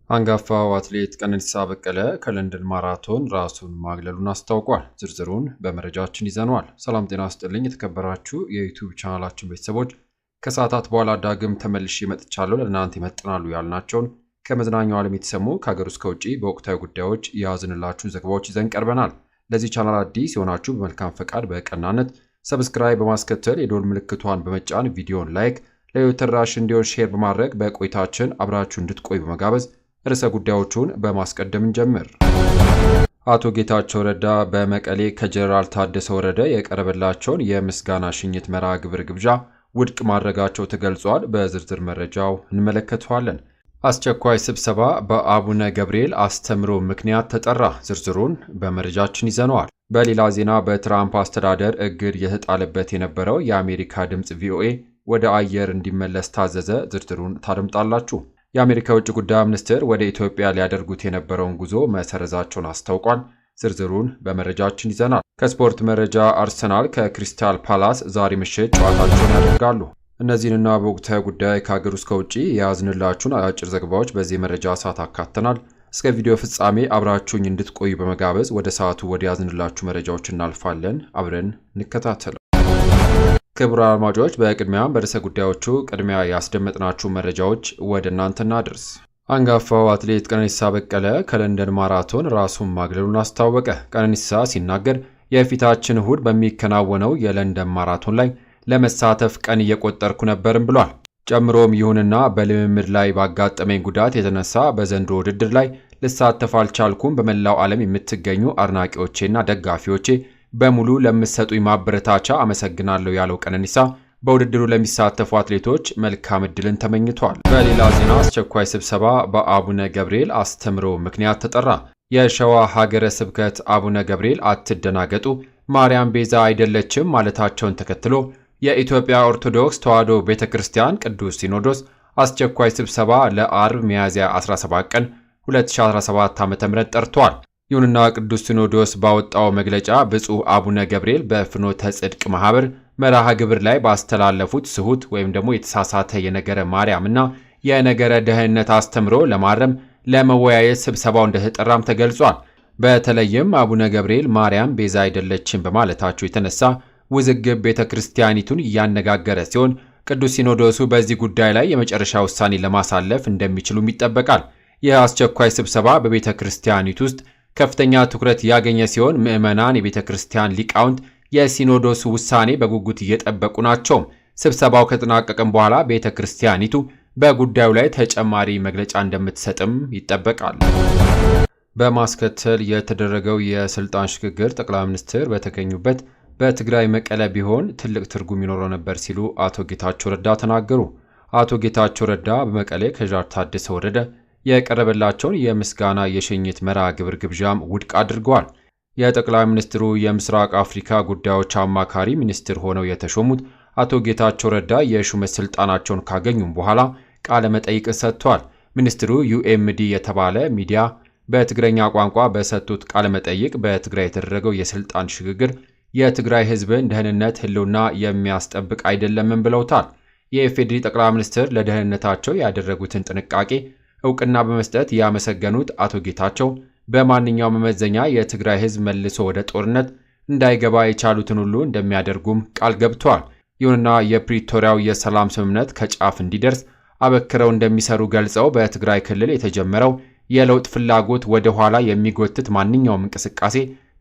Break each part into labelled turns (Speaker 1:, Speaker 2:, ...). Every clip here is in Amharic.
Speaker 1: አንጋፋው አትሌት ቀነኒሳ በቀለ ከለንደን ማራቶን ራሱን ማግለሉን አስታውቋል። ዝርዝሩን በመረጃችን ይዘነዋል። ሰላም ጤና ይስጥልኝ የተከበራችሁ የዩቲዩብ ቻናላችን ቤተሰቦች፣ ከሰዓታት በኋላ ዳግም ተመልሼ መጥቻለሁ። ለእናንተ ይመጥናሉ ያልናቸውን ከመዝናኛው ዓለም የተሰሙ ከሀገር ውስጥ ከውጪ በወቅታዊ ጉዳዮች የያዝንላችሁን ዘገባዎች ይዘን ቀርበናል። ለዚህ ቻናል አዲስ የሆናችሁ በመልካም ፈቃድ በቀናነት ሰብስክራይብ በማስከተል የደወል ምልክቷን በመጫን ቪዲዮን ላይክ ለሌሎች ተደራሽ እንዲሆን ሼር በማድረግ በቆይታችን አብራችሁ እንድትቆዩ በመጋበዝ ርዕሰ ጉዳዮቹን በማስቀደም እንጀምር። አቶ ጌታቸው ረዳ በመቀሌ ከጀነራል ታደሰ ወረደ የቀረበላቸውን የምስጋና ሽኝት መርሃ ግብር ግብዣ ውድቅ ማድረጋቸው ተገልጿል። በዝርዝር መረጃው እንመለከተዋለን። አስቸኳይ ስብሰባ በአቡነ ገብርኤል አስተምሮ ምክንያት ተጠራ። ዝርዝሩን በመረጃችን ይዘነዋል። በሌላ ዜና በትራምፕ አስተዳደር እግድ የተጣለበት የነበረው የአሜሪካ ድምፅ ቪኦኤ ወደ አየር እንዲመለስ ታዘዘ። ዝርዝሩን ታደምጣላችሁ። የአሜሪካ የውጭ ጉዳይ ሚኒስትር ወደ ኢትዮጵያ ሊያደርጉት የነበረውን ጉዞ መሰረዛቸውን አስታውቋል። ዝርዝሩን በመረጃችን ይዘናል። ከስፖርት መረጃ አርሰናል ከክሪስታል ፓላስ ዛሬ ምሽት ጨዋታቸውን ያደርጋሉ። እነዚህንና በወቅታዊ ጉዳይ ከሀገር ውስጥ ከውጭ የያዝንላችሁን አጭር ዘገባዎች በዚህ መረጃ ሰዓት አካተናል። እስከ ቪዲዮ ፍጻሜ አብራችሁኝ እንድትቆዩ በመጋበዝ ወደ ሰዓቱ ወደ ያዝንላችሁ መረጃዎች እናልፋለን። አብረን እንከታተል። ክቡራን አድማጮች፣ በቅድሚያም በርዕሰ ጉዳዮቹ ቅድሚያ ያስደመጥናችሁ መረጃዎች ወደ እናንተ እናድርስ። አንጋፋው አትሌት ቀነኒሳ በቀለ ከለንደን ማራቶን ራሱን ማግለሉን አስታወቀ። ቀነኒሳ ሲናገር የፊታችን እሁድ በሚከናወነው የለንደን ማራቶን ላይ ለመሳተፍ ቀን እየቆጠርኩ ነበርም ብሏል። ጨምሮም ይሁንና በልምምድ ላይ ባጋጠመኝ ጉዳት የተነሳ በዘንድሮ ውድድር ላይ ልሳተፍ አልቻልኩም። በመላው ዓለም የምትገኙ አድናቂዎቼና ደጋፊዎቼ በሙሉ ለምትሰጡኝ ማበረታቻ አመሰግናለሁ ያለው ቀነኒሳ በውድድሩ ለሚሳተፉ አትሌቶች መልካም ዕድልን ተመኝቷል። በሌላ ዜና አስቸኳይ ስብሰባ በአቡነ ገብርኤል አስተምሮ ምክንያት ተጠራ። የሸዋ ሀገረ ስብከት አቡነ ገብርኤል አትደናገጡ፣ ማርያም ቤዛ አይደለችም ማለታቸውን ተከትሎ የኢትዮጵያ ኦርቶዶክስ ተዋሕዶ ቤተክርስቲያን ቅዱስ ሲኖዶስ አስቸኳይ ስብሰባ ለአርብ ሚያዝያ 17 ቀን 2017 ዓ.ም ጠርቷል። ይሁንና ቅዱስ ሲኖዶስ ባወጣው መግለጫ ብፁዕ አቡነ ገብርኤል በፍኖተ ጽድቅ ማህበር መርሃ ግብር ላይ ባስተላለፉት ስሁት ወይም ደግሞ የተሳሳተ የነገረ ማርያምና የነገረ ደህንነት አስተምሮ ለማረም ለመወያየት ስብሰባው እንደተጠራም ተገልጿል። በተለይም አቡነ ገብርኤል ማርያም ቤዛ አይደለችም በማለታቸው የተነሳ ውዝግብ ቤተ ክርስቲያኒቱን እያነጋገረ ሲሆን ቅዱስ ሲኖዶሱ በዚህ ጉዳይ ላይ የመጨረሻ ውሳኔ ለማሳለፍ እንደሚችሉም ይጠበቃል። ይህ አስቸኳይ ስብሰባ በቤተ ክርስቲያኒቱ ውስጥ ከፍተኛ ትኩረት ያገኘ ሲሆን ምዕመናን፣ የቤተ ክርስቲያን ሊቃውንት የሲኖዶሱ ውሳኔ በጉጉት እየጠበቁ ናቸው። ስብሰባው ከተጠናቀቀም በኋላ ቤተ ክርስቲያኒቱ በጉዳዩ ላይ ተጨማሪ መግለጫ እንደምትሰጥም ይጠበቃል። በማስከተል የተደረገው የስልጣን ሽግግር ጠቅላይ ሚኒስትር በተገኙበት በትግራይ መቀለ ቢሆን ትልቅ ትርጉም ይኖረው ነበር ሲሉ አቶ ጌታቸው ረዳ ተናገሩ። አቶ ጌታቸው ረዳ በመቀሌ ከጀነራል ታደሰ ወረደ የቀረበላቸውን የምስጋና የሽኝት መርሃ ግብር ግብዣም ውድቅ አድርገዋል። የጠቅላይ ሚኒስትሩ የምስራቅ አፍሪካ ጉዳዮች አማካሪ ሚኒስትር ሆነው የተሾሙት አቶ ጌታቸው ረዳ የሹመት ስልጣናቸውን ካገኙም በኋላ ቃለ መጠይቅ ሰጥተዋል። ሚኒስትሩ ዩኤምዲ የተባለ ሚዲያ በትግረኛ ቋንቋ በሰጡት ቃለ መጠይቅ በትግራይ የተደረገው የስልጣን ሽግግር የትግራይ ሕዝብን ደህንነት ህልውና የሚያስጠብቅ አይደለምም ብለውታል። የኢፌዴሪ ጠቅላይ ሚኒስትር ለደህንነታቸው ያደረጉትን ጥንቃቄ እውቅና በመስጠት ያመሰገኑት አቶ ጌታቸው በማንኛውም መመዘኛ የትግራይ ሕዝብ መልሶ ወደ ጦርነት እንዳይገባ የቻሉትን ሁሉ እንደሚያደርጉም ቃል ገብተዋል። ይሁንና የፕሪቶሪያው የሰላም ስምምነት ከጫፍ እንዲደርስ አበክረው እንደሚሰሩ ገልጸው በትግራይ ክልል የተጀመረው የለውጥ ፍላጎት ወደ ኋላ የሚጎትት ማንኛውም እንቅስቃሴ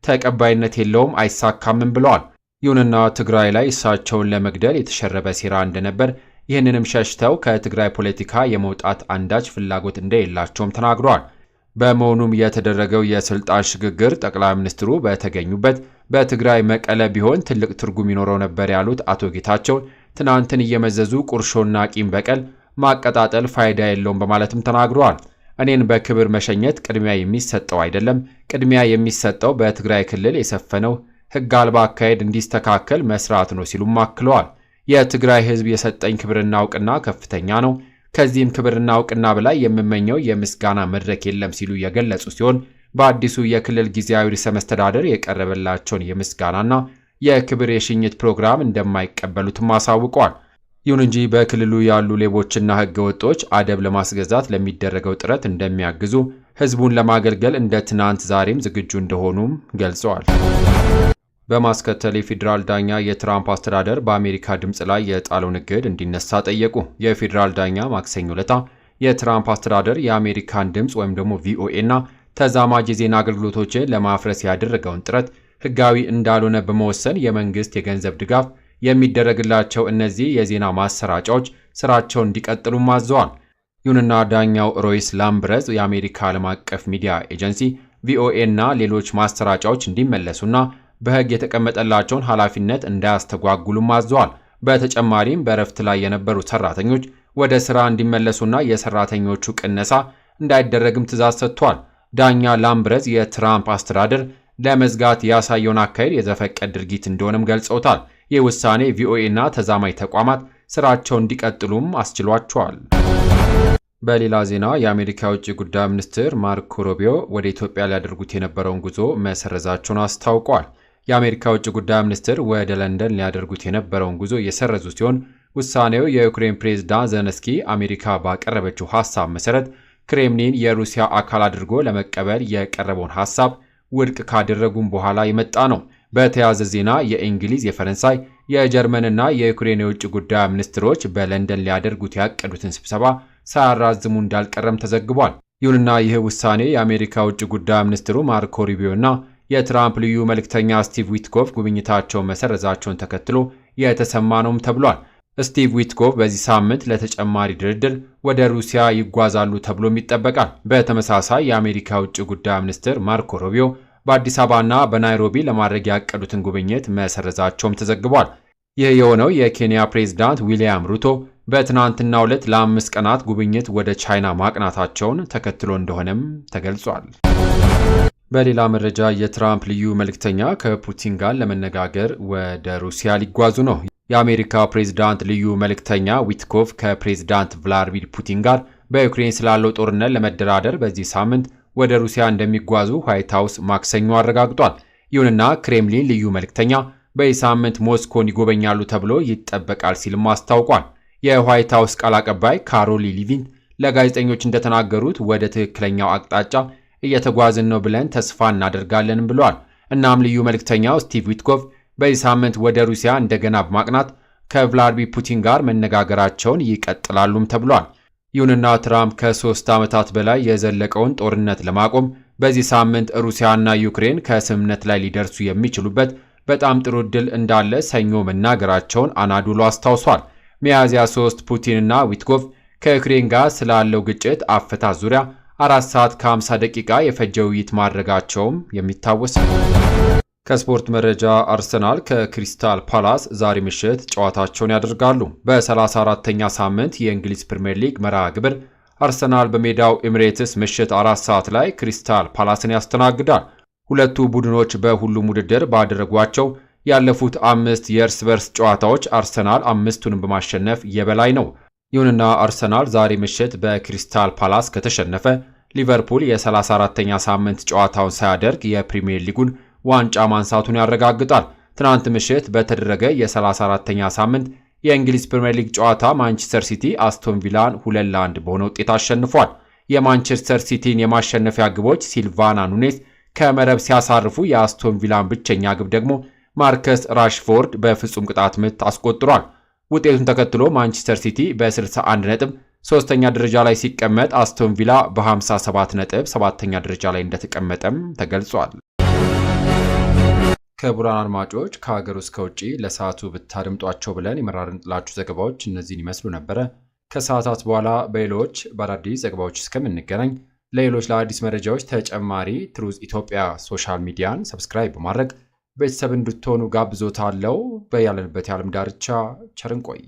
Speaker 1: ተቀባይነት የለውም፣ አይሳካምም ብለዋል። ይሁንና ትግራይ ላይ እሳቸውን ለመግደል የተሸረበ ሴራ እንደነበር፣ ይህንንም ሸሽተው ከትግራይ ፖለቲካ የመውጣት አንዳች ፍላጎት እንደሌላቸውም ተናግረዋል። በመሆኑም የተደረገው የስልጣን ሽግግር ጠቅላይ ሚኒስትሩ በተገኙበት በትግራይ መቀለ ቢሆን ትልቅ ትርጉም ይኖረው ነበር ያሉት አቶ ጌታቸው ትናንትን እየመዘዙ ቁርሾና ቂም በቀል ማቀጣጠል ፋይዳ የለውም በማለትም ተናግረዋል። እኔን በክብር መሸኘት ቅድሚያ የሚሰጠው አይደለም። ቅድሚያ የሚሰጠው በትግራይ ክልል የሰፈነው ሕግ አልባ አካሄድ እንዲስተካከል መስራት ነው ሲሉም አክለዋል። የትግራይ ሕዝብ የሰጠኝ ክብርና እውቅና ከፍተኛ ነው። ከዚህም ክብርና እውቅና በላይ የምመኘው የምስጋና መድረክ የለም ሲሉ የገለጹ ሲሆን በአዲሱ የክልል ጊዜያዊ ርዕሰ መስተዳደር የቀረበላቸውን የምስጋናና የክብር የሽኝት ፕሮግራም እንደማይቀበሉትም አሳውቀዋል። ይሁን እንጂ በክልሉ ያሉ ሌቦችና ህገወጦች አደብ ለማስገዛት ለሚደረገው ጥረት እንደሚያግዙ፣ ህዝቡን ለማገልገል እንደ ትናንት ዛሬም ዝግጁ እንደሆኑም ገልጸዋል። በማስከተል የፌዴራል ዳኛ የትራምፕ አስተዳደር በአሜሪካ ድምፅ ላይ የጣለውን እግድ እንዲነሳ ጠየቁ። የፌዴራል ዳኛ ማክሰኞ ዕለት የትራምፕ አስተዳደር የአሜሪካን ድምፅ ወይም ደግሞ ቪኦኤ እና ተዛማጅ የዜና አገልግሎቶችን ለማፍረስ ያደረገውን ጥረት ህጋዊ እንዳልሆነ በመወሰን የመንግስት የገንዘብ ድጋፍ የሚደረግላቸው እነዚህ የዜና ማሰራጫዎች ስራቸውን እንዲቀጥሉም አዘዋል። ይሁንና ዳኛው ሮይስ ላምብረዝ የአሜሪካ ዓለም አቀፍ ሚዲያ ኤጀንሲ ቪኦኤ እና ሌሎች ማሰራጫዎች እንዲመለሱና በህግ የተቀመጠላቸውን ኃላፊነት እንዳያስተጓጉሉም አዘዋል። በተጨማሪም በእረፍት ላይ የነበሩ ሰራተኞች ወደ ስራ እንዲመለሱና የሰራተኞቹ ቅነሳ እንዳይደረግም ትዕዛዝ ሰጥቷል። ዳኛ ላምብረዝ የትራምፕ አስተዳደር ለመዝጋት ያሳየውን አካሄድ የዘፈቀድ ድርጊት እንደሆነም ገልጸውታል። ይህ ውሳኔ ቪኦኤ እና ተዛማኝ ተቋማት ስራቸውን እንዲቀጥሉም አስችሏቸዋል። በሌላ ዜና የአሜሪካ የውጭ ጉዳይ ሚኒስትር ማርኮ ሩቢዮ ወደ ኢትዮጵያ ሊያደርጉት የነበረውን ጉዞ መሰረዛቸውን አስታውቋል። የአሜሪካ የውጭ ጉዳይ ሚኒስትር ወደ ለንደን ሊያደርጉት የነበረውን ጉዞ የሰረዙ ሲሆን ውሳኔው የዩክሬን ፕሬዝዳንት ዘለንስኪ አሜሪካ ባቀረበችው ሐሳብ መሰረት ክሬምሊን የሩሲያ አካል አድርጎ ለመቀበል የቀረበውን ሐሳብ ውድቅ ካደረጉም በኋላ የመጣ ነው። በተያያዘ ዜና የእንግሊዝ፣ የፈረንሳይ፣ የጀርመንና የዩክሬን የውጭ ጉዳይ ሚኒስትሮች በለንደን ሊያደርጉት ያቀዱትን ስብሰባ ሳያራዝሙ እንዳልቀረም ተዘግቧል። ይሁንና ይህ ውሳኔ የአሜሪካ ውጭ ጉዳይ ሚኒስትሩ ማርኮ ሩቢዮ እና የትራምፕ ልዩ መልእክተኛ ስቲቭ ዊትኮፍ ጉብኝታቸውን መሰረዛቸውን ተከትሎ የተሰማ ነውም ተብሏል። ስቲቭ ዊትኮፍ በዚህ ሳምንት ለተጨማሪ ድርድር ወደ ሩሲያ ይጓዛሉ ተብሎም ይጠበቃል። በተመሳሳይ የአሜሪካ ውጭ ጉዳይ ሚኒስትር ማርኮ ሩቢዮ በአዲስ አበባና በናይሮቢ ለማድረግ ያቀዱትን ጉብኝት መሰረዛቸውም ተዘግቧል። ይህ የሆነው የኬንያ ፕሬዝዳንት ዊሊያም ሩቶ በትናንትናው ዕለት ለ5 ቀናት ጉብኝት ወደ ቻይና ማቅናታቸውን ተከትሎ እንደሆነም ተገልጿል። በሌላ መረጃ የትራምፕ ልዩ መልእክተኛ ከፑቲን ጋር ለመነጋገር ወደ ሩሲያ ሊጓዙ ነው። የአሜሪካ ፕሬዝዳንት ልዩ መልእክተኛ ዊትኮፍ ከፕሬዝዳንት ቭላዲሚር ፑቲን ጋር በዩክሬን ስላለው ጦርነት ለመደራደር በዚህ ሳምንት ወደ ሩሲያ እንደሚጓዙ ዋይት ሃውስ ማክሰኞ አረጋግጧል። ይሁንና ክሬምሊን ልዩ መልእክተኛ በዚህ ሳምንት ሞስኮን ይጎበኛሉ ተብሎ ይጠበቃል ሲልም አስታውቋል። የዋይት ሃውስ ቃል አቀባይ ካሮሊ ሊቪንት ለጋዜጠኞች እንደተናገሩት ወደ ትክክለኛው አቅጣጫ እየተጓዝን ነው ብለን ተስፋ እናደርጋለን ብለዋል። እናም ልዩ መልእክተኛው ስቲቭ ዊትኮፍ በዚህ ሳምንት ወደ ሩሲያ እንደገና በማቅናት ከቭላዲሚር ፑቲን ጋር መነጋገራቸውን ይቀጥላሉም ተብሏል። ይሁንና ትራምፕ ከ3 ዓመታት በላይ የዘለቀውን ጦርነት ለማቆም በዚህ ሳምንት ሩሲያና ዩክሬን ከስምምነት ላይ ሊደርሱ የሚችሉበት በጣም ጥሩ ዕድል እንዳለ ሰኞ መናገራቸውን አናዶሉ አስታውሷል። ሚያዝያ 3 ፑቲንና ዊትኮፍ ከዩክሬን ጋር ስላለው ግጭት አፈታት ዙሪያ 4 ሰዓት ከ50 ደቂቃ የፈጀ ውይይት ማድረጋቸውም የሚታወስ ነው። ከስፖርት መረጃ አርሰናል ከክሪስታል ፓላስ ዛሬ ምሽት ጨዋታቸውን ያደርጋሉ። በ34ኛ ሳምንት የእንግሊዝ ፕሪምየር ሊግ መርሃ ግብር አርሰናል በሜዳው ኤሚሬትስ ምሽት 4 ሰዓት ላይ ክሪስታል ፓላስን ያስተናግዳል። ሁለቱ ቡድኖች በሁሉም ውድድር ባደረጓቸው ያለፉት 5 የእርስ በርስ ጨዋታዎች አርሰናል 5ቱንም በማሸነፍ የበላይ ነው። ይሁንና አርሰናል ዛሬ ምሽት በክሪስታል ፓላስ ከተሸነፈ ሊቨርፑል የ34ኛ ሳምንት ጨዋታውን ሳያደርግ የፕሪምየር ሊጉን ዋንጫ ማንሳቱን ያረጋግጣል። ትናንት ምሽት በተደረገ የ34ኛ ሳምንት የእንግሊዝ ፕሪምየር ሊግ ጨዋታ ማንቸስተር ሲቲ አስቶን ቪላን 2-1 በሆነ ውጤት አሸንፏል። የማንቸስተር ሲቲን የማሸነፊያ ግቦች ሲልቫና ኑኔዝ ከመረብ ሲያሳርፉ የአስቶን ቪላን ብቸኛ ግብ ደግሞ ማርከስ ራሽፎርድ በፍጹም ቅጣት ምት አስቆጥሯል። ውጤቱን ተከትሎ ማንቸስተር ሲቲ በ61 ነጥብ 3ኛ ደረጃ ላይ ሲቀመጥ አስቶን ቪላ በ57 ነጥብ 7ኛ ደረጃ ላይ እንደተቀመጠም ተገልጿል። ክቡራን አድማጮች ከሀገር ውስጥ ከውጭ ለሰዓቱ ብታደምጧቸው ብለን የመራርንላችሁ ዘገባዎች እነዚህን ይመስሉ ነበረ። ከሰዓታት በኋላ በሌሎች በአዳዲስ ዘገባዎች እስከምንገናኝ ለሌሎች ለአዲስ መረጃዎች ተጨማሪ ትሩዝ ኢትዮጵያ ሶሻል ሚዲያን ሰብስክራይብ በማድረግ ቤተሰብ እንድትሆኑ ጋብዞታለሁ። በያለንበት የዓለም ዳርቻ ቸር እንቆይ።